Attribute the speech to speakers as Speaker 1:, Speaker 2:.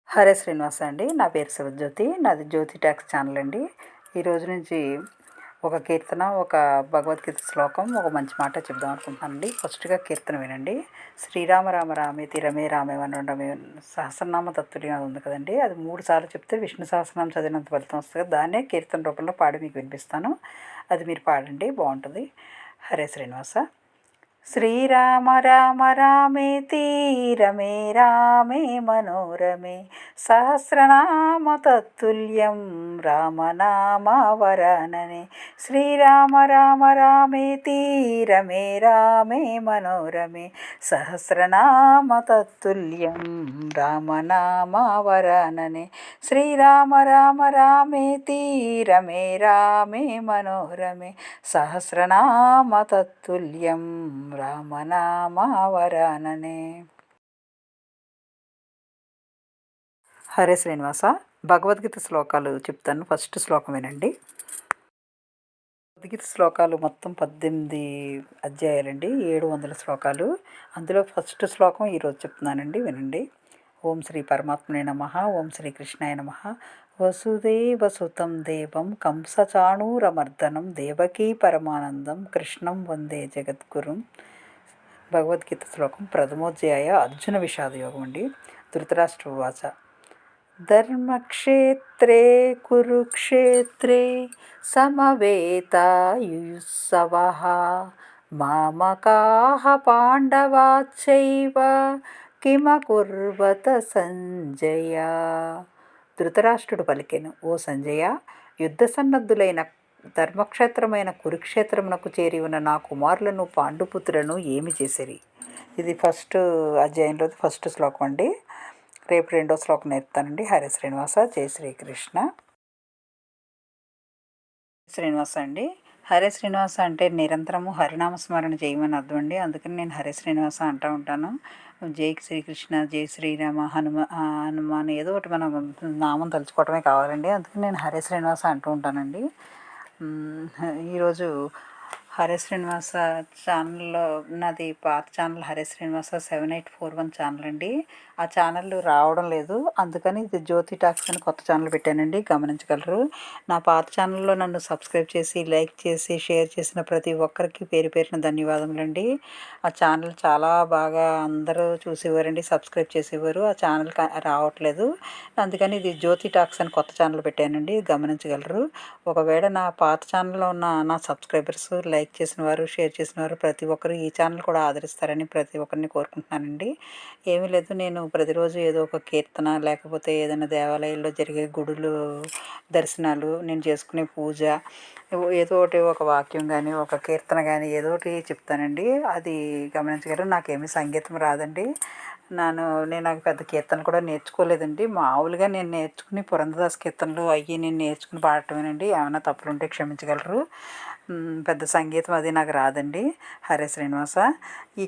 Speaker 1: హరే శ్రీనివాస అండి. నా పేరు శివజ్యోతి. నాది జ్యోతి టాక్స్ ఛానల్ అండి. ఈరోజు నుంచి ఒక కీర్తన, ఒక భగవద్గీత శ్లోకం, ఒక మంచి మాట చెప్దాం అనుకుంటున్నానండి. ఫస్ట్గా కీర్తన వినండి. శ్రీరామ రామ రామేతి రమే రామే మనోరమే సహస్రనామ తత్తుల్యం అది ఉంది కదండి. అది 3 సార్లు చెప్తే విష్ణు సహస్రనామం చదివినంత ఫలితం వస్తుంది. దాన్నే కీర్తన రూపంలో పాడి మీకు వినిపిస్తాను. అది మీరు పాడండి, బాగుంటుంది. హరే శ్రీనివాస. శ్రీరామ రామ రామేతి రమే రామే మనోరమే సహస్రనామ తత్తుల్యం రామనామావరాననే. శ్రీరామ రామ రామేతి రమే రామే మనోరమే సహస్రనామ తత్తుల్యం రామనామావరాననే. శ్రీరామ రామ రామేతి రమే రామే మనోరమే సహస్రనామ తత్తుల్యం రామనామావరాననే. హరే శ్రీనివాస. భగవద్గీత శ్లోకాలు చెప్తాను. ఫస్ట్ శ్లోకం వినండి. భగవద్గీత శ్లోకాలు మొత్తం 18 అధ్యాయాలండి, 700 శ్లోకాలు. అందులో ఫస్ట్ శ్లోకం ఈరోజు చెప్తున్నానండి, వినండి. ఓం శ్రీ పరమాత్మనే నమః. ఓం శ్రీ కృష్ణాయ నమః. వసుదేవసుతం దేవం కంసచాణూరమర్దనం దేవకీ పరమానందం కృష్ణం వందే జగద్గురుం. భగవద్గీత శ్లోకం ప్రథమోధ్యాయ అర్జున విషాదయోగం అండి. ధృతరాష్ట్ర ఉవాచ ధర్మక్షేత్రే కురుక్షేత్రే సమవేతాయుత్సవః మామకాః పాండవాశ్చైవ కిమకుర్వత సంజయ. ధృతరాష్ట్రుడు పలికెను, ఓ సంజయ, యుద్ధ సన్నద్ధులైన ధర్మక్షేత్రమైన కురుక్షేత్రమునకు చేరి ఉన్న నా కుమారులను పాండుపుత్రులను ఏమి చేసిరి. ఇది ఫస్ట్ అధ్యాయంలో ఫస్ట్ శ్లోకం అండి. రేపు రెండో శ్లోకం నేర్పుతానండి. హరే శ్రీనివాస. జై శ్రీకృష్ణ. శ్రీనివాస అండి. హరే శ్రీనివాస అంటే నిరంతరము హరినామస్మరణ చేయమని అర్థం అండి. అందుకని నేను హరే శ్రీనివాస అంటూ ఉంటాను. జై శ్రీకృష్ణ, జై శ్రీరామ, హనుమాన్ ఏదో ఒకటి మనం నామం తలుచుకోవటమే కావాలండి. అందుకని నేను హరే శ్రీనివాస అంటూ ఉంటానండి. ఈరోజు హరే శ్రీనివాస ఛానల్లో, నాది పాత ఛానల్ హరే శ్రీనివాస 7841 ఛానల్ అండి. ఆ ఛానల్ రావడం లేదు, అందుకని ఇది జ్యోతి టాక్స్ అని కొత్త ఛానల్ పెట్టానండి, గమనించగలరు. నా పాత ఛానల్లో నన్ను సబ్స్క్రైబ్ చేసి, లైక్ చేసి, షేర్ చేసిన ప్రతి ఒక్కరికి పేరు పేరున ధన్యవాదములండి. ఆ ఛానల్ చాలా బాగా అందరూ చూసేవారండి, సబ్స్క్రైబ్ చేసేవారు. ఆ ఛానల్ రావట్లేదు, అందుకని ఇది జ్యోతి టాక్స్ అని కొత్త ఛానల్ పెట్టానండి, గమనించగలరు. ఒకవేళ నా పాత ఛానల్లో ఉన్న నా సబ్స్క్రైబర్స్, లైక్ చేసిన వారు, షేర్ చేసిన వారు ప్రతి ఒక్కరు ఈ ఛానల్ కూడా ఆదరిస్తారని ప్రతి ఒక్కరిని కోరుకుంటున్నానండి. ఏమీ లేదు, నేను ప్రతిరోజు ఏదో ఒక కీర్తన, లేకపోతే ఏదైనా దేవాలయాల్లో జరిగే గుడులు దర్శనాలు, నేను చేసుకునే పూజ, ఏదో ఒకటి ఒక వాక్యం కానీ, ఒక కీర్తన కానీ ఏదో ఒకటి చెప్తానండి. అది గమనించగలరు. నాకేమీ సంగీతం రాదండి. నాకు పెద్ద కీర్తన కూడా నేర్చుకోలేదండి. మామూలుగా నేను నేర్చుకుని పురంధరదాస్ కీర్తనలు అవి నేను నేర్చుకుని పాడటమేనండి. ఏమైనా తప్పులు ఉంటే క్షమించగలరు. పెద్ద సంగీతం అది నాకు రాదండి. హరే శ్రీనివాస. ఈ